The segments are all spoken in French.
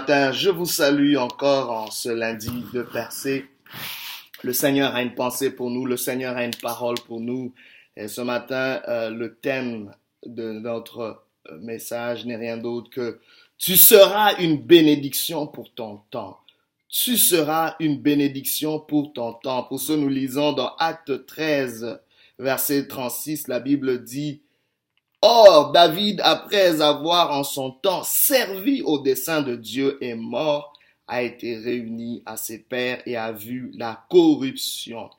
matin, je vous salue encore en ce lundi de percée. Le Seigneur a une pensée pour nous, le Seigneur a une parole pour nous. Et ce matin, le thème de notre message n'est rien d'autre que tu seras une bénédiction pour ton temps. Tu seras une bénédiction pour ton temps. Pour ce, nous lisons dans Acte 13, verset 36, la Bible dit: Or, David, après avoir en son temps servi au dessein de Dieu, est mort, a été réuni à ses pairs et a vu la corruption.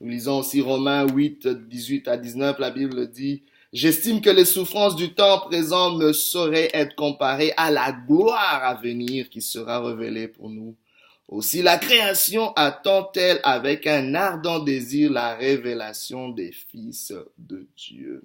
Nous lisons aussi Romains 8, 18 à 19, la Bible dit: J'estime que les souffrances du temps présent ne sauraient être comparées à la gloire à venir qui sera révélée pour nous. Aussi la création attend-elle avec un ardent désir la révélation des fils de Dieu.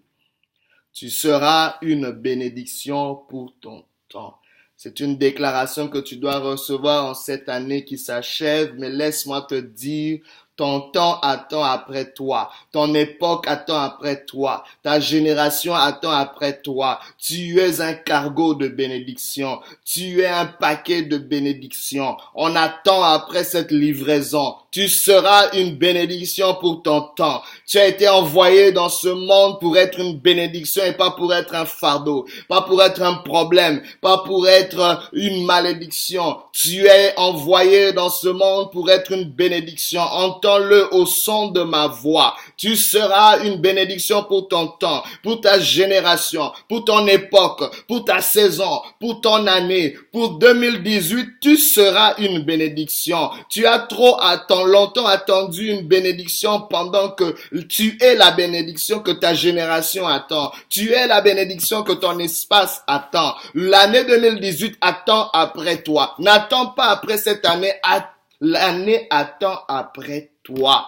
Tu seras une bénédiction pour ton temps. C'est une déclaration que tu dois recevoir en cette année qui s'achève, mais laisse-moi te dire, ton temps attend après toi, ton époque attend après toi, ta génération attend après toi. Tu es un cargo de bénédiction, tu es un paquet de bénédiction. On attend après cette livraison. Tu seras une bénédiction pour ton temps. Tu as été envoyé dans ce monde pour être une bénédiction et pas pour être un fardeau, pas pour être un problème, pas pour être une malédiction. Tu es envoyé dans ce monde pour être une bénédiction. Entends-le au son de ma voix. Tu seras une bénédiction pour ton temps, pour ta génération, pour ton époque, pour ta saison, pour ton année. Pour 2018, tu seras une bénédiction. Tu as longtemps attendu une bénédiction pendant que tu es la bénédiction que ta génération attend. Tu es la bénédiction que ton espace attend. L'année 2018 attend après toi. N'attends pas après cette année. L'année attend après toi.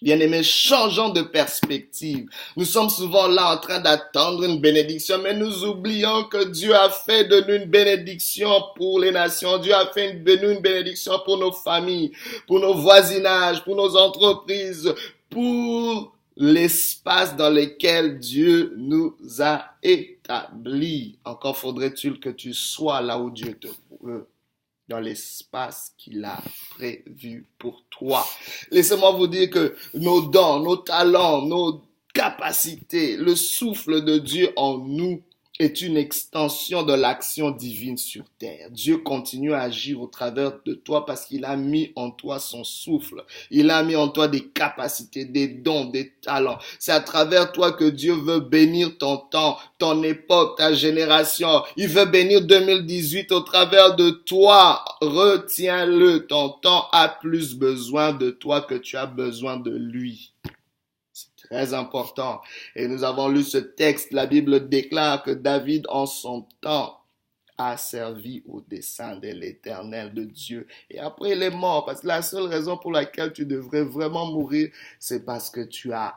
Bien-aimés, changeons de perspective. Nous sommes souvent là en train d'attendre une bénédiction, mais nous oublions que Dieu a fait de nous une bénédiction pour les nations. Dieu a fait de nous une bénédiction pour nos familles, pour nos voisinages, pour nos entreprises, pour l'espace dans lequel Dieu nous a établis. Encore faudrait-il que tu sois là où Dieu te veut, dans l'espace qu'il a prévu pour toi. Laissez-moi vous dire que nos dons, nos talents, nos capacités, le souffle de Dieu en nous est une extension de l'action divine sur terre. Dieu continue à agir au travers de toi parce qu'il a mis en toi son souffle. Il a mis en toi des capacités, des dons, des talents. C'est à travers toi que Dieu veut bénir ton temps, ton époque, ta génération. Il veut bénir 2018 au travers de toi. Retiens-le, ton temps a plus besoin de toi que tu as besoin de lui. Très important. Et nous avons lu ce texte. La Bible déclare que David, en son temps, a servi au dessein de l'Éternel, de Dieu. Et après, il est mort. Parce que la seule raison pour laquelle tu devrais vraiment mourir, c'est parce que tu as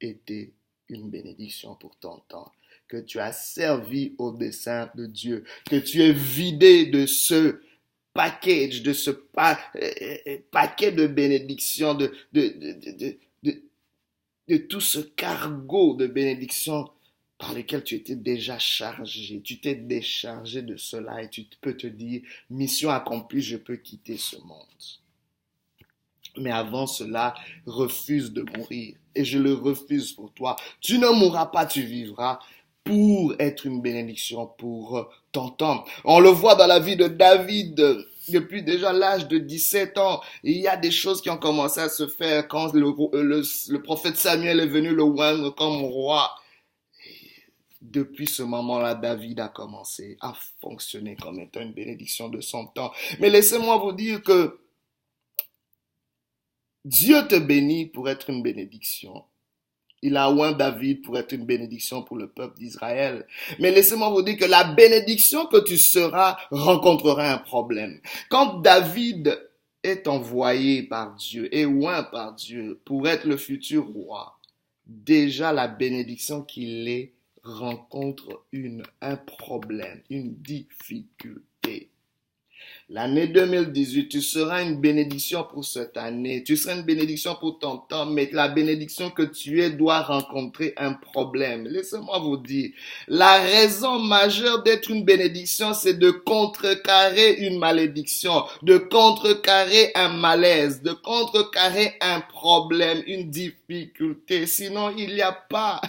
été une bénédiction pour ton temps. Que tu as servi au dessein de Dieu. Que tu es vidé de ce package, de ce paquet de bénédictions, de tout ce cargo de bénédiction par lequel tu étais déjà chargé. Tu t'es déchargé de cela et tu peux te dire, mission accomplie, je peux quitter ce monde. Mais avant cela, refuse de mourir. Et je le refuse pour toi. Tu ne mourras pas, tu vivras pour être une bénédiction pour ton temps. On le voit dans la vie de David. Depuis déjà l'âge de 17 ans, il y a des choses qui ont commencé à se faire quand le prophète Samuel est venu le oindre comme roi. Et depuis ce moment-là, David a commencé à fonctionner comme étant une bénédiction de son temps. Mais laissez-moi vous dire que Dieu te bénit pour être une bénédiction. Il a oint David pour être une bénédiction pour le peuple d'Israël. Mais laissez-moi vous dire que la bénédiction que tu seras rencontrera un problème. Quand David est envoyé par Dieu et oint par Dieu pour être le futur roi, déjà la bénédiction qu'il est rencontre un problème, une difficulté. L'année 2018, tu seras une bénédiction pour cette année. Tu seras une bénédiction pour ton temps, mais la bénédiction que tu es doit rencontrer un problème. Laissez-moi vous dire, la raison majeure d'être une bénédiction, c'est de contrecarrer une malédiction, de contrecarrer un malaise, de contrecarrer un problème, une difficulté. Sinon, il n'y a pas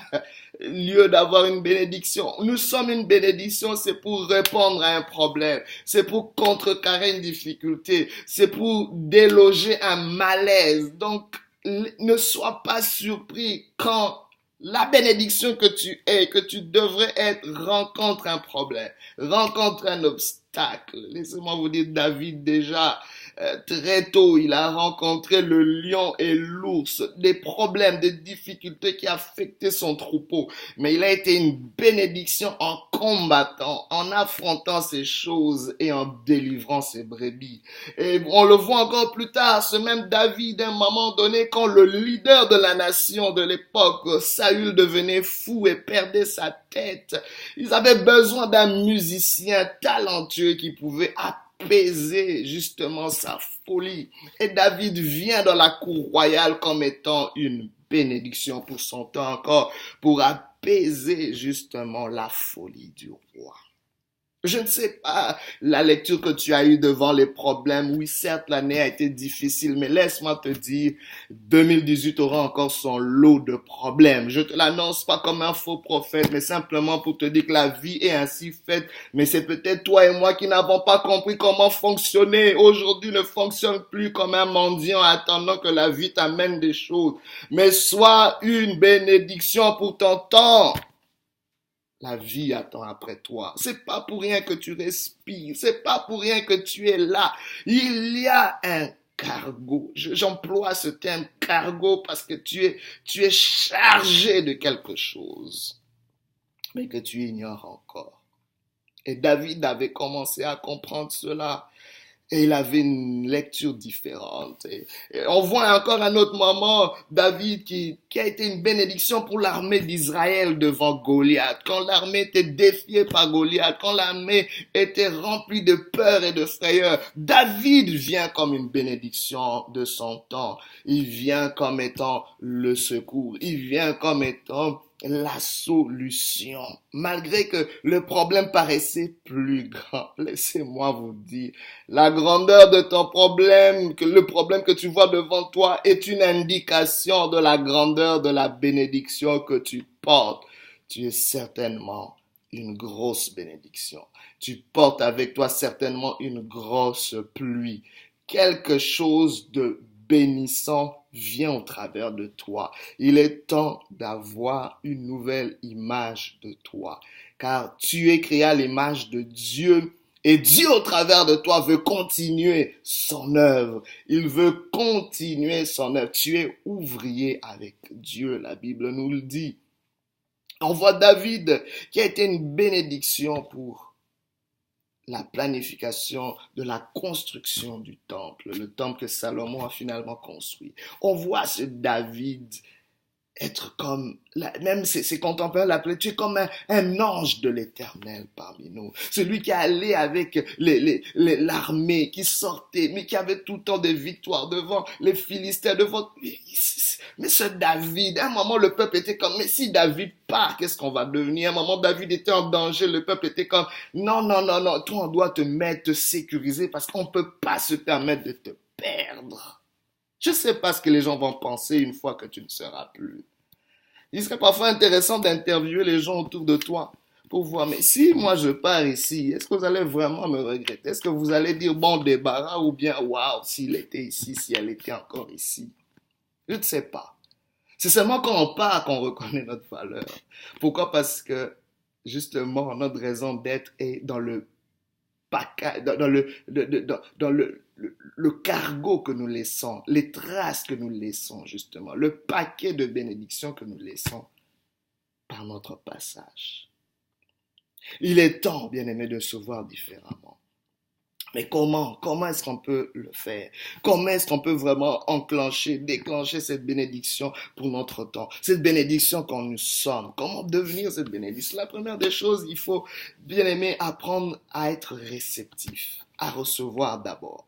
lieu d'avoir une bénédiction. Nous sommes une bénédiction, c'est pour répondre à un problème, c'est pour contrecarrer une difficulté, c'est pour déloger un malaise. Donc, ne sois pas surpris quand la bénédiction que tu es, que tu devrais être, rencontre un problème, rencontre un obstacle. Laissez-moi vous dire, David déjà, très tôt, il a rencontré le lion et l'ours, des problèmes, des difficultés qui affectaient son troupeau. Mais il a été une bénédiction en combattant, en affrontant ces choses et en délivrant ses brebis. Et on le voit encore plus tard, ce même David, à un moment donné, quand le leader de la nation de l'époque, Saül, devenait fou et perdait sa tête. Ils avaient besoin d'un musicien talentueux qui pouvait apaiser justement sa folie. Et David vient dans la cour royale comme étant une bénédiction pour son temps encore, pour apaiser justement la folie du roi. Je ne sais pas la lecture que tu as eue devant les problèmes. Oui, certes, l'année a été difficile, mais laisse-moi te dire, 2018 aura encore son lot de problèmes. Je te l'annonce pas comme un faux prophète, mais simplement pour te dire que la vie est ainsi faite. Mais c'est peut-être toi et moi qui n'avons pas compris comment fonctionner. Aujourd'hui, ne fonctionne plus comme un mendiant attendant que la vie t'amène des choses. Mais sois une bénédiction pour ton temps. La vie attend après toi. C'est pas pour rien que tu respires. C'est pas pour rien que tu es là. Il y a un cargo. J'emploie ce terme cargo parce que tu es chargé de quelque chose, mais que tu ignores encore. Et David avait commencé à comprendre cela. Et il avait une lecture différente. Et on voit encore un autre moment, David qui a été une bénédiction pour l'armée d'Israël devant Goliath. Quand l'armée était défiée par Goliath, quand l'armée était remplie de peur et de frayeur, David vient comme une bénédiction de son temps. Il vient comme étant le secours. Il vient comme étant la solution. Malgré que le problème paraissait plus grand, laissez-moi vous dire, la grandeur de ton problème, que le problème que tu vois devant toi est une indication de la grandeur de la bénédiction que tu portes. Tu es certainement une grosse bénédiction. Tu portes avec toi certainement une grosse pluie. Quelque chose de bénissant vient au travers de toi. Il est temps d'avoir une nouvelle image de toi, car tu es créé à l'image de Dieu et Dieu au travers de toi veut continuer son œuvre. Il veut continuer son œuvre. Tu es ouvrier avec Dieu, la Bible nous le dit. On voit David qui a été une bénédiction pour la planification de la construction du temple, le temple que Salomon a finalement construit. On voit ce David être comme, même ses contemporains l'appelaient, tu es comme un ange de l'Éternel parmi nous. Celui qui allait avec l'armée, qui sortait, mais qui avait tout le temps des victoires devant les Philistins, devant... Mais ce David, à un moment le peuple était comme, mais si David part, qu'est-ce qu'on va devenir? À un moment David était en danger, le peuple était comme, non, non, non, non, toi on doit te mettre, te sécuriser parce qu'on ne peut pas se permettre de te perdre. Je ne sais pas ce que les gens vont penser une fois que tu ne seras plus. Il serait parfois intéressant d'interviewer les gens autour de toi pour voir, mais si moi je pars ici, est-ce que vous allez vraiment me regretter? Est-ce que vous allez dire bon débarras ou bien waouh, s'il était ici, si elle était encore ici? Je ne sais pas. C'est seulement quand on part qu'on reconnaît notre valeur. Pourquoi? Parce que justement notre raison d'être est dans le dans le cargo que nous laissons, les traces que nous laissons justement, le paquet de bénédictions que nous laissons par notre passage. Il est temps, bien-aimé, de se voir différemment. Mais comment est-ce qu'on peut le faire? Comment est-ce qu'on peut vraiment déclencher cette bénédiction pour notre temps? Cette bénédiction qu'on nous sommes. Comment devenir cette bénédiction? La première des choses, il faut, bien aimer, apprendre à être réceptif. à recevoir d'abord.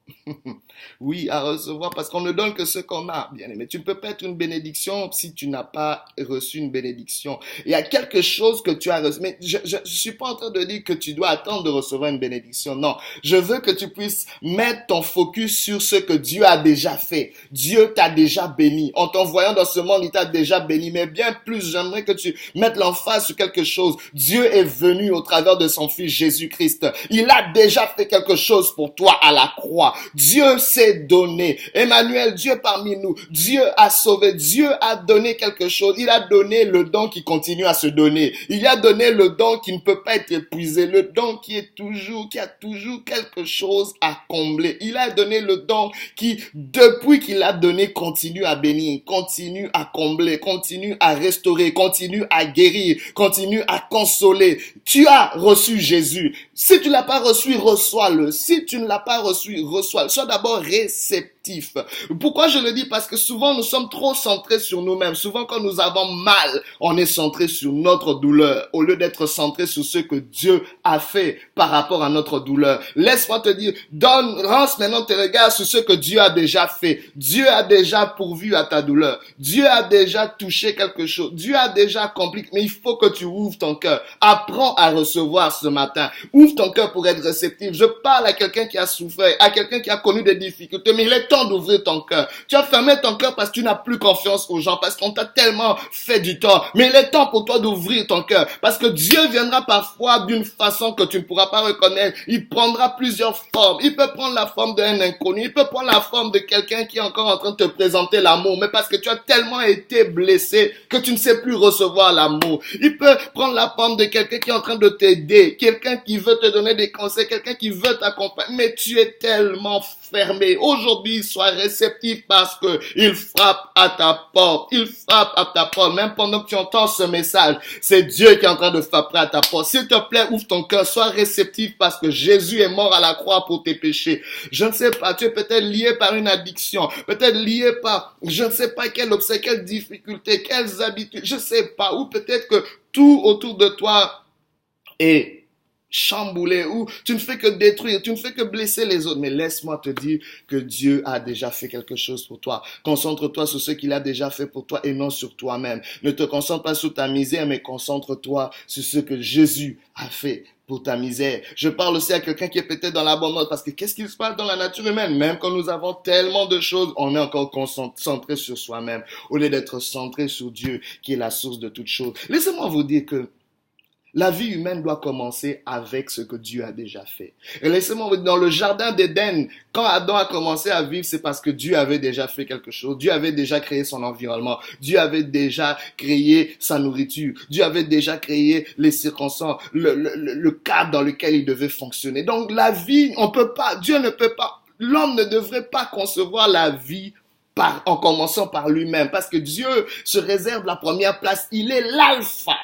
Oui, à recevoir parce qu'on ne donne que ce qu'on a, bien aimé. Tu ne peux pas être une bénédiction si tu n'as pas reçu une bénédiction. Il y a quelque chose que tu as reçu. Mais je suis pas en train de dire que tu dois attendre de recevoir une bénédiction. Non, je veux que tu puisses mettre ton focus sur ce que Dieu a déjà fait. Dieu t'a déjà béni. En t'envoyant dans ce monde, il t'a déjà béni. Mais bien plus, j'aimerais que tu mettes l'emphase sur quelque chose. Dieu est venu au travers de son Fils Jésus-Christ. Il a déjà fait quelque chose pour toi à la croix. Dieu s'est donné. Emmanuel, Dieu parmi nous. Dieu a sauvé. Dieu a donné quelque chose. Il a donné le don qui continue à se donner. Il a donné le don qui ne peut pas être épuisé. Le don qui a toujours quelque chose à combler. Il a donné le don qui, depuis qu'il a donné, continue à bénir, continue à combler, continue à restaurer, continue à guérir, continue à consoler. Tu as reçu Jésus. Si tu l'as pas reçu, reçois-le. Si tu ne l'as pas reçu, reçois-le. Sois d'abord réceptif. Pourquoi je le dis? Parce que souvent nous sommes trop centrés sur nous-mêmes. Souvent quand nous avons mal, on est centré sur notre douleur au lieu d'être centré sur ce que Dieu a fait par rapport à notre douleur. Laisse-moi te dire, lance maintenant tes regards sur ce que Dieu a déjà fait. Dieu a déjà pourvu à ta douleur. Dieu a déjà touché quelque chose. Dieu a déjà accompli. Mais il faut que tu ouvres ton cœur. Apprends à recevoir ce matin. Ouvre ton cœur pour être réceptif. Je parle à quelqu'un qui a souffert, à quelqu'un qui a connu des difficultés, mais il est temps d'ouvrir ton cœur. Tu as fermé ton cœur parce que tu n'as plus confiance aux gens, parce qu'on t'a tellement fait du tort. Mais il est temps pour toi d'ouvrir ton cœur, parce que Dieu viendra parfois d'une façon que tu ne pourras pas reconnaître. Il prendra plusieurs formes. Il peut prendre la forme d'un inconnu, il peut prendre la forme de quelqu'un qui est encore en train de te présenter l'amour, mais parce que tu as tellement été blessé que tu ne sais plus recevoir l'amour. Il peut prendre la forme de quelqu'un qui est en train de t'aider, quelqu'un qui veut te donner des conseils, quelqu'un qui veut t'accompagner, mais tu es tellement fermé. Aujourd'hui, sois réceptif parce que il frappe à ta porte. Il frappe à ta porte. Même pendant que tu entends ce message, c'est Dieu qui est en train de frapper à ta porte. S'il te plaît, ouvre ton cœur. Sois réceptif parce que Jésus est mort à la croix pour tes péchés. Je ne sais pas, tu es peut-être lié par une addiction, peut-être lié par, je ne sais pas quel obstacle, quelle difficulté, quelles habitudes, je ne sais pas, ou peut-être que tout autour de toi est chamboulé, ou tu ne fais que détruire, tu ne fais que blesser les autres. Mais laisse-moi te dire que Dieu a déjà fait quelque chose pour toi. Concentre-toi sur ce qu'il a déjà fait pour toi et non sur toi-même. Ne te concentre pas sur ta misère, mais concentre-toi sur ce que Jésus a fait pour ta misère. Je parle aussi à quelqu'un qui est peut-être dans l'abandon, parce que qu'est-ce qui se passe dans la nature humaine? Même quand nous avons tellement de choses, on est encore concentré sur soi-même, au lieu d'être centré sur Dieu, qui est la source de toutes choses. Laissez-moi vous dire que la vie humaine doit commencer avec ce que Dieu a déjà fait. Et laissez-moi vous dire, dans le jardin d'Éden, quand Adam a commencé à vivre, c'est parce que Dieu avait déjà fait quelque chose. Dieu avait déjà créé son environnement. Dieu avait déjà créé sa nourriture. Dieu avait déjà créé les circonstances, le cadre dans lequel il devait fonctionner. Donc la vie, Dieu ne peut pas, l'homme ne devrait pas concevoir la vie en commençant par lui-même, parce que Dieu se réserve la première place. Il est l'alpha,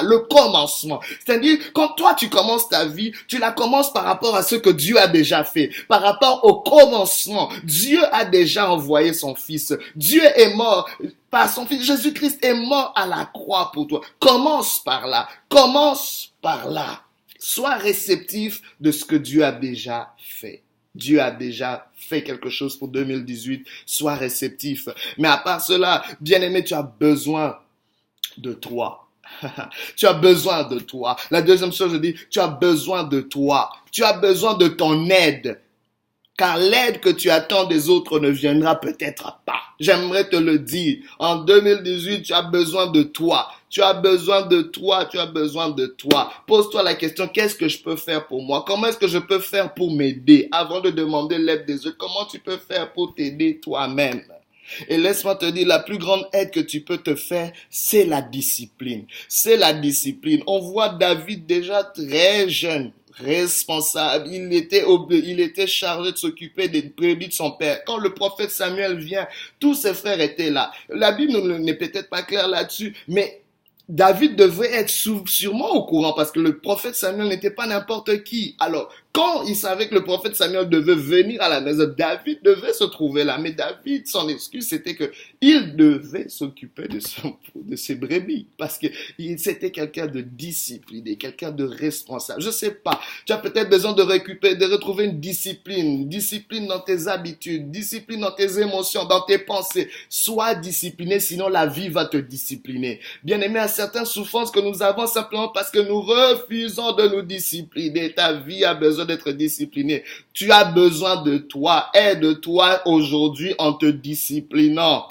le commencement. C'est-à-dire, quand toi tu commences ta vie, tu la commences par rapport à ce que Dieu a déjà fait, par rapport au commencement. Dieu a déjà envoyé son Fils. Dieu est mort par son Fils. Jésus-Christ est mort à la croix pour toi. Commence par là. Sois réceptif de ce que Dieu a déjà fait. Dieu a déjà fait quelque chose pour 2018. Sois réceptif. Mais à part cela, bien-aimé, tu as besoin de toi. Tu as besoin de toi. La deuxième chose, je dis, tu as besoin de toi. Tu as besoin de ton aide. Car l'aide que tu attends des autres ne viendra peut-être pas. J'aimerais te le dire. En 2018, tu as besoin de toi. Tu as besoin de toi. Pose-toi la question, qu'est-ce que je peux faire pour moi? Comment est-ce que je peux faire pour m'aider? Avant de demander l'aide des autres, comment tu peux faire pour t'aider toi-même? Et laisse-moi te dire, la plus grande aide que tu peux te faire, c'est la discipline. On voit David déjà très jeune, responsable. Il était chargé de s'occuper des brebis de son père. Quand le prophète Samuel vient, tous ses frères étaient là. La Bible n'est peut-être pas claire là-dessus, mais David devrait être sûrement au courant parce que le prophète Samuel n'était pas n'importe qui. Alors, Quand il savait que le prophète Samuel devait venir à la maison, David devait se trouver là. Mais David, son excuse, c'était que il devait s'occuper de ses brebis. Parce que c'était quelqu'un de discipliné, quelqu'un de responsable. Je sais pas. Tu as peut-être besoin de retrouver une discipline. Discipline dans tes habitudes, discipline dans tes émotions, dans tes pensées. Sois discipliné, sinon la vie va te discipliner. Bien aimé, à certaines souffrances que nous avons simplement parce que nous refusons de nous discipliner. Ta vie a besoin d'être disciplinée. Tu as besoin de toi. Aide-toi aujourd'hui en te disciplinant.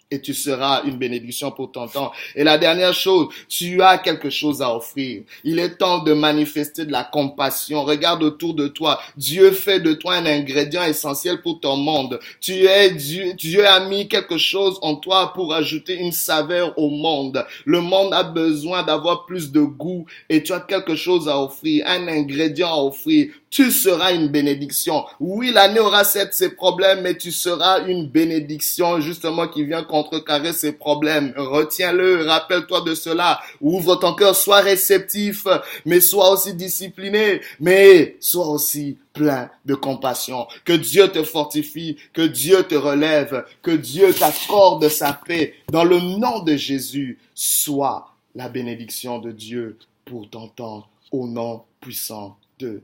Et tu seras une bénédiction pour ton temps. Et la dernière chose, tu as quelque chose à offrir. Il est temps de manifester de la compassion. Regarde autour de toi. Dieu fait de toi un ingrédient essentiel pour ton monde. Dieu a mis quelque chose en toi pour ajouter une saveur au monde. Le monde a besoin d'avoir plus de goût et tu as quelque chose à offrir, un ingrédient à offrir. Tu seras une bénédiction. Oui, l'année aura certes ses problèmes, mais tu seras une bénédiction justement qui vient contrecarrer ses problèmes. Retiens-le, rappelle-toi de cela. Ouvre ton cœur, sois réceptif, mais sois aussi discipliné, mais sois aussi plein de compassion. Que Dieu te fortifie, que Dieu te relève, que Dieu t'accorde sa paix. Dans le nom de Jésus, sois la bénédiction de Dieu pour ton temps, au nom puissant de